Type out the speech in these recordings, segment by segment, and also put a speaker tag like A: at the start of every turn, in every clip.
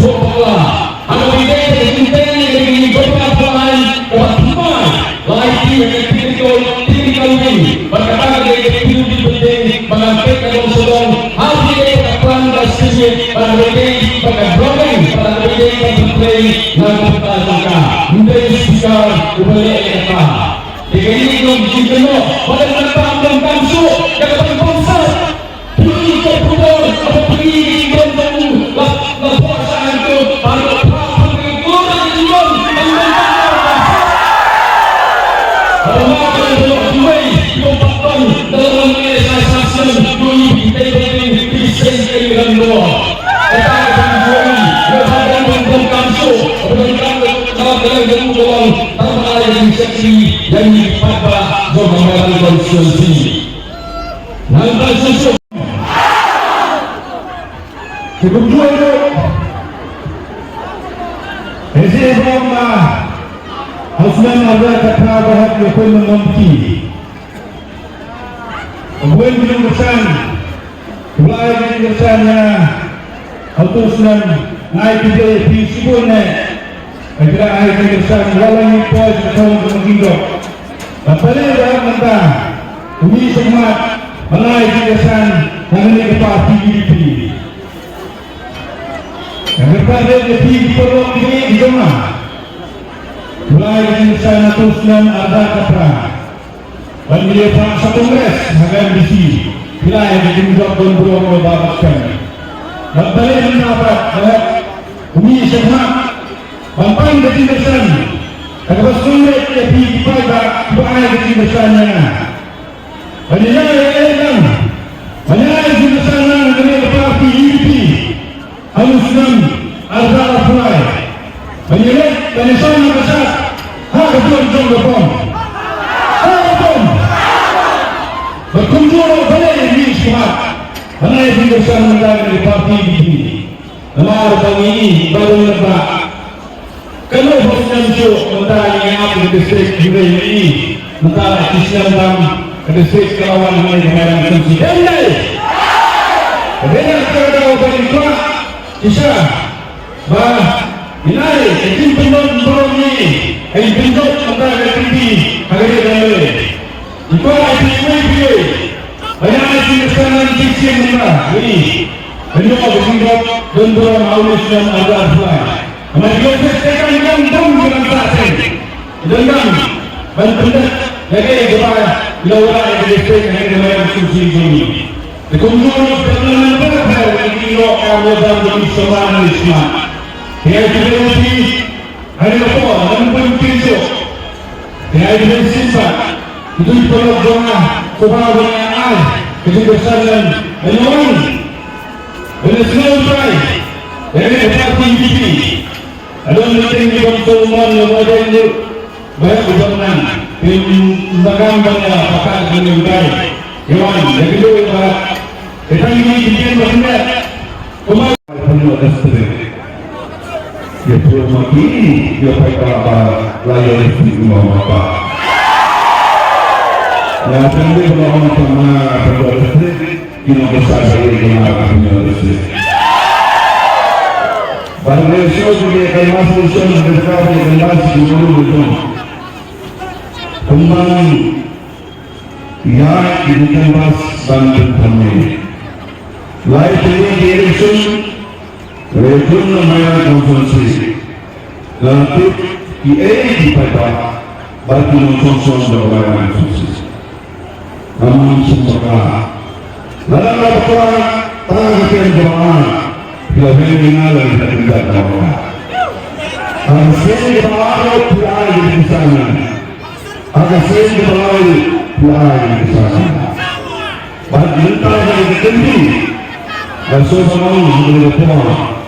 A: Allah. Ang bigay sa intern ng pagkakapahan o pagkakapahan, lahi ng typical win, pagkakapahan ng pinudin mga pekadong sulong, hasil ay pagkakapahan ng sisi, pagkakapahan, pagkakapahan, pagkakapahan ng pagkakapahan, hindi sisikar, ubalik ay kata. Dikali ng sintino, walang nagpapang kamso, kapag bangsa, pili ka pudor, at pili ka ng lapuasaan ko, para kapapang kagikuran ng iyon, ang nagpapang Hormatan ng buhay, yung pakpang, dalawang mga sasasyan, yung hintay-hintay, pisan kayo ng luwa. Kaya ang buhay, nabagang ng kamso, at ang buwang, tama yung seksi, yang ipagpa sa mga konsulsi. Nang konsulsi. Sebelum itu, Hezbollah Hasman ada kata bahagia pun mengampi. Kemudian belum kesan, mulai dari kesannya, Hasman naik ke Pisibune. Akhirnya naik ke kesan, walau ini pos tahun kemudian. Apalagi dalam mentah, ini semat menaik ke kesan, naik ke parti PDP. Yang berpada PDP perlu ini jemaah. Mulai dari sana teruskan ada kata bagi Pak Kongres HMBC wilayah di Jumlah dan Bro Babakan berbalik mendapat Umi Syekhat Bampang ke Tindasan Kata Sulit ya di pada Buai ke Tindasannya Banyak yang banyak yang Tindasan dengan parti UDP Al-Muslim Al-Zahra Fulai Banyak dan sama besar hak betul jom bom berkunjung balik di Syihab balik di besar mendagang di parti ini lemar tahun ini baru lebak kalau Hosnan Syuk mentara yang apa di distrik juga ini mentara Islam dan ke distrik Kelawan mulai dengan fungsi dan dengan kerana bagi kuat kisah Inai, izin penduduk baru ini, izin penduduk antara tinggi, hari ini. Jika izin ini, banyak izin kesanan izin merah ini. Penduduk penduduk dan orang Aulis dan Azhar Fulai. Mereka sekarang yang dengan sahaja, dengan penduduk lagi kepada wilayah yang distrik yang dengan fungsi ini. Kemudian dengan berapa ini orang yang bersuara Islam. Yang dibenci hari apa? Dan benci yang dibenci itu diperlukan doa supaya benar kebesaran menolong benar sekali dari parti ini. Ada meeting di Bantuan yang ada ini banyak ubangan pembangunan banyak pakar dengan baik. Yang kedua kita ini bikin banyak kemajuan penuh dia perlu makini dia pakai layar di rumah bapa. Yang penting bahwa sama berdua listrik kita besar dari rumah punya listrik. Bangladesh juga akan masuk usaha besar yang masih dulu betul. Kembali yang dikemas bantuan kami. Lain ini direksi Rekun namanya konsensi nanti di pada bagi konsensi berlawan konsensi namun semua dalam laporan tangan jemaah bila mengenal dan tidak tahu hasil jemaah pulai di sana hasil jemaah pulai di sana bagi entah yang tinggi dan semua menjadi peluang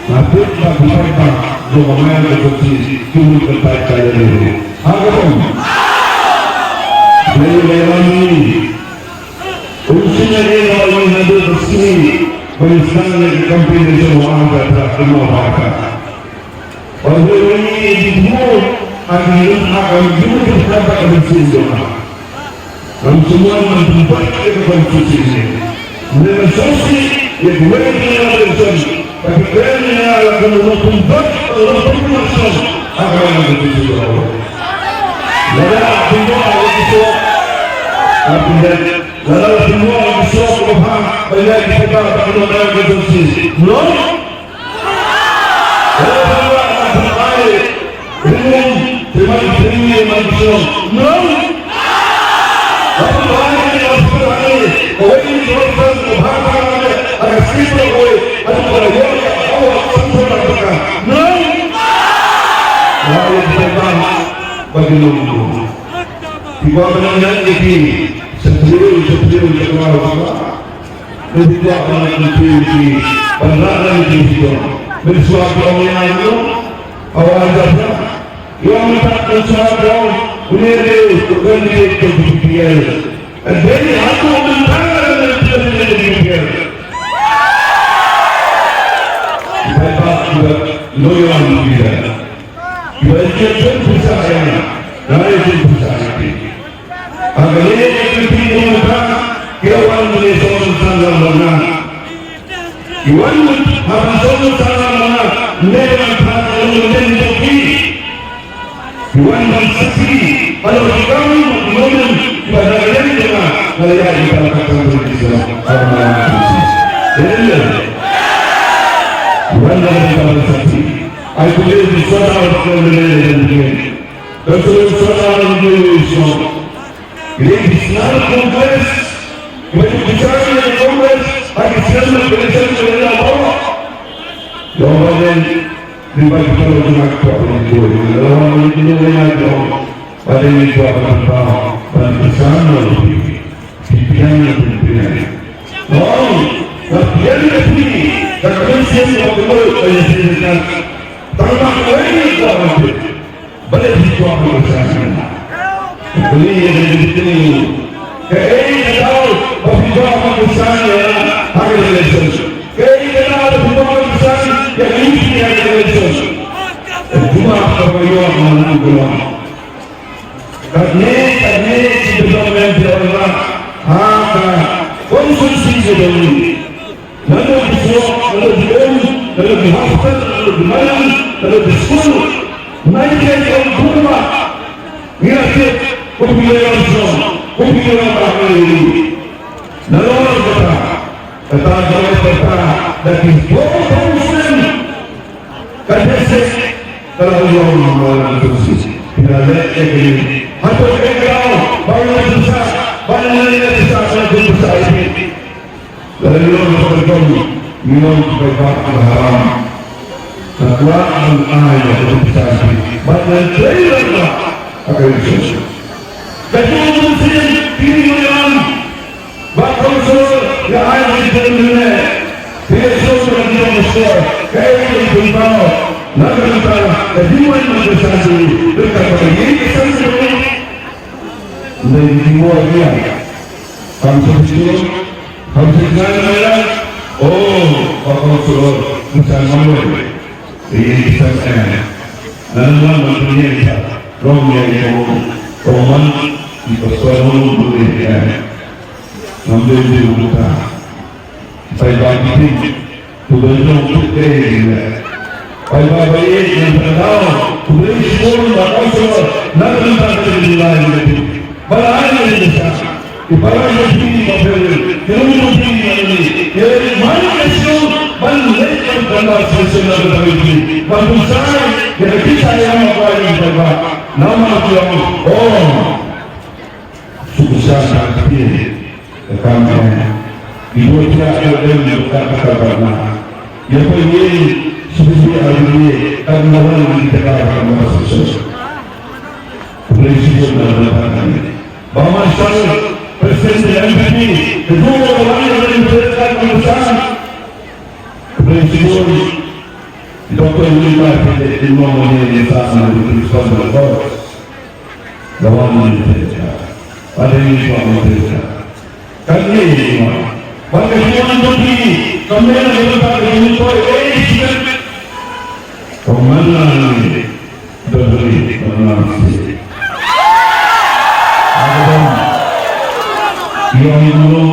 A: Napit bagi mereka domain berfungsi kini tempat saya dulu. Agam, lelah ini, urusannya lelah ini ada bersih bersama company semua ada semua mereka. Orang ini dibuat akan juga dapat bersih doa. Dan semua membuat kekonstitusi ini. Dengan sosial yang berada bersama Pagkakanya alam mo tumbak orang bermasam akan begitu Allah. Lala semua itu, lala semua itu Tuhan banyak kita perlu berdoa. Belum? Lala sampai belum terima manusia. Belum? Apa lagi yang terjadi? Kau ini Tuhan Tuhan ada sifat kau ada perayaan Allah sempurnakan. Belum? Lalu kita bagi lumpuh. Tiba benar ini sebelum keluar Allah. Tidak akan menjadi penerapan itu. Bersuatu orang itu awal jasa yang tak bersuatu boleh berganti kebijikan. Jadi aku mentangan kebijikan. Bapak juga loyal dia. Berjaya bersama, naik bersama. Agar ini kita menang, kawan Malaysia sangat menang. Kawan Malaysia sangat menang. Mereka akan menjadi kawan bersama. Kalau kami menang, pada yang kita melihat kita akan bersama. Jadi, kawan Malaysia bersama. I believe in Sada of the religion. That's what Sada of the religion. It is not a congress. When you decide in a congress, I can tell you the religion of the law. The woman, the white people do not properly do it. The woman, you know when I go, but then you talk about power. But the son of the people, he began to be wrong. But the end of the people, the conscience of the world, is not. Tanpa lagi kuat, boleh dijual bersama. Beli yang ini, keinginan tahu berjual bersama harga lepas. Keinginan tahu berjual bersama yang ini harga lepas. Cuma perjual mana gula. Kerana kita berjual harga konsumsi sedang. Lalu dijual, lalu dijual, lalu dihafal, lalu dimalam. Kalau di sekolah, naikkan orang tua, ingat pemilihan Islam, pemilihan agama ini. Nalar kata dari semua Muslim, kerana kalau Allah mengatur tidak ada ini. Atau kalau banyak susah, banyak susah susah ini. Lalu Allah berkata, minum kebaikan haram. Takwaan ayat bersama, badan saya akan disusah. Ketua Muslim kini malam, bakal sur yang ayat diperlukan. Besok lagi Muslim, kaya beritahu, nak beritahu, kejuan bersama berkata ini bersama. Dari semua dia, kamu sebut, kamu sebutkan oh, bakal sur bersama. Ini kisahnya. Nama manusia Romnya itu Roman di persoalan dunia. Nampak di muka. Saya bagi tujuan untuk ini. Saya bagi yang tahu tujuan semua bakal semua nak mencapai nilai itu. Bagai ini sahaja. Di bagai ini bagai kerana ini ini manusia Manusia dalam sesuatu terjadi. Manusia yang kita yang mengawali kita, nama dia susah sekali. Kerana ibu tidak ada yang berkata-kata. Dia pergi seperti ini karena orang kita akan masuk. Prinsip dalam ini. Bahawa Presiden MPP kedua orang yang diperintahkan bersama. Prinsip Dr. Wilmar di nomornya di sana di Sumber lawan mereka. Pada ini suami mereka. Kali ini, pada zaman ini kami berada di Indonesia. Kemana ini beri penansi. Yang dulu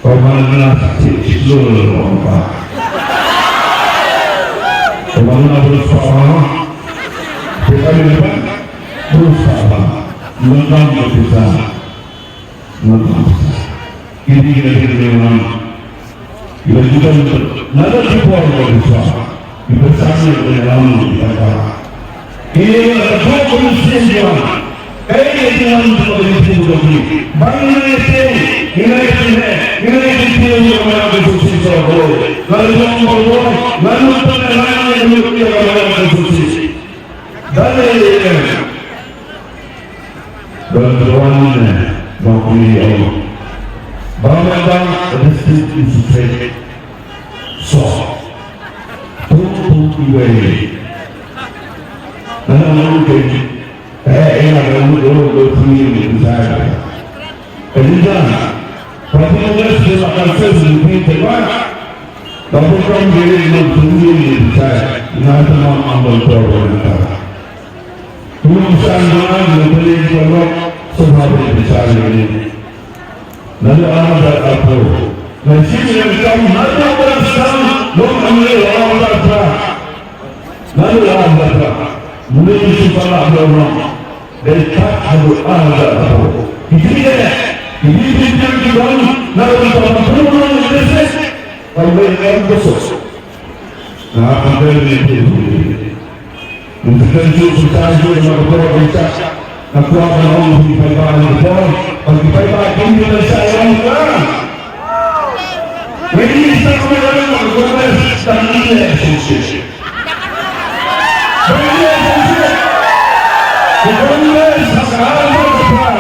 A: kemana seluruh orang. Bagaimana berusaha, kita depan berusaha menang berusaha. Ini kita memang kita juga nada dibuat berusaha. Kita sangat dalam kita. Ini adalah kondisi yang kayak yang kondisi begini. Bangladesh ini yang mana kondisi seorang. Lalu yang berbuat, lalu penelayan yang mana kondisi. Dan berdoanya bagi Allah. Bagaimana rezeki itu terjadi? Tuh ibadah. Lalu jadi, lalu berfirman saya. Kemudian, pertanyaan sudah akan selesai terbaik. Tapi kamu jadi berfirman saya. Nanti mahu ambil perbuatan. Tulisan doa yang boleh dibuat sebagai besar ini. Lalu ada apa? Nasi yang kamu ada bersama, lalu ambil orang bersama. Lalu ada apa? Mulai supaya orang dan tak ada apa. Ini yang kita lalu kita perlu mendesak. Kalau yang besar, nah apa yang untuk itu kita juga berdoa kita. Aku akan menguji peribadi kita. Bagi peribadi kita saya orang. Jadi kita kemudian berdoa dan ini sukses. Berdoa sekarang berdoa.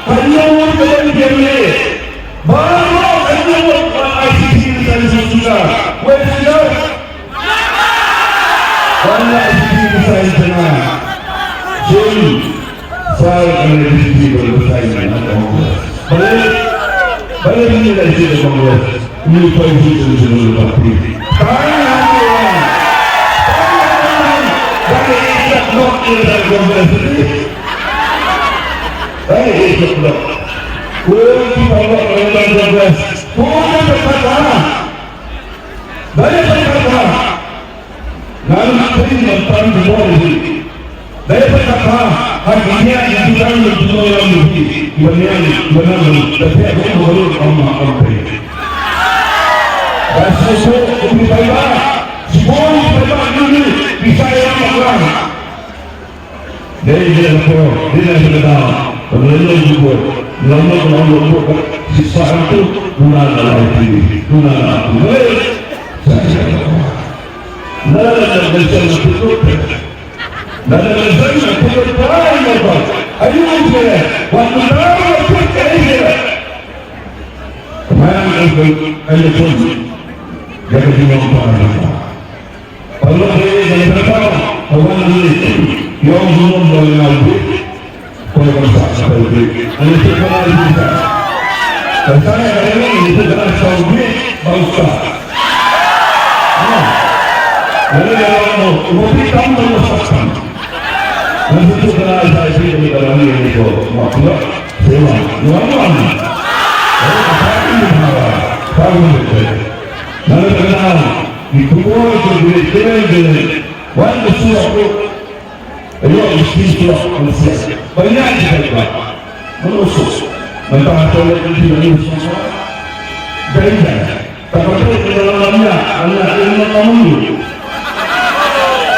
A: Penyuh berdoa. Baru penyuh ICC dan sudah. Wajib. Karena ICC saya senang. Jadi saya akan ICC bersaing dengan Kongres. Balik ini dari sini Kongres. Ini posisi seluruh parti. Dari Kongres ini. Itu blok. Kita melakukan Kongres. Bukan berkata. Banyak berkata. Lalu kita menentang semua ini. Dari berkata, hatinya yang kita menentang yang lebih. Benar, tapi aku baru Allah ambil. Dan sesuatu lebih baik. Semua lebih baik ini bisa yang makan. Dari dia sedang. Lalu juga, sisa itu guna lagi. Nada bersama tutup. Nada bersama tutup lain apa? Ayo kita, waktu tahu kita ini. Kemarin ada pun jadi dimana? Kalau dia beritahu, orang ini yang belum mengenal kau bersama seperti ini sekarang kita. Saya ini sekarang Saudi bangsa. Lalu kalau lebih kamu menyesatkan, nanti setelah saya di dalam ini itu maklum, sewa, luar. Lalu apa ini tahu betul. Lalu kenal itu boleh waktu suatu, istilah manusia banyak juga menusuk, mentah oleh Indonesia, beda. Tapi dalamnya anak ilmu kamu.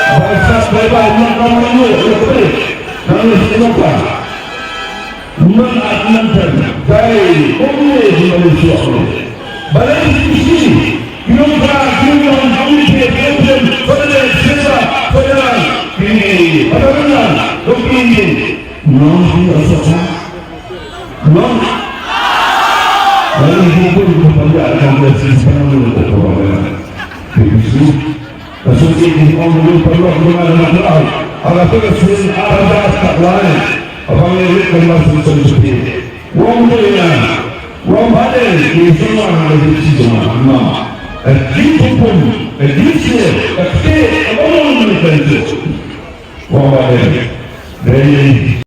A: Bahasa bebas kamu itu lalu siapa mengajarkan dari umum di Malaysia ini balik di sini kita pada siapa ini pada begini non biasa non lalu hukum kepada Kongres Islam untuk orang Rasul ini orang perlu mengenal Allah terus ada tak lain apa yang kita seperti orang ada di semua negeri semua itu pun itu orang ada dari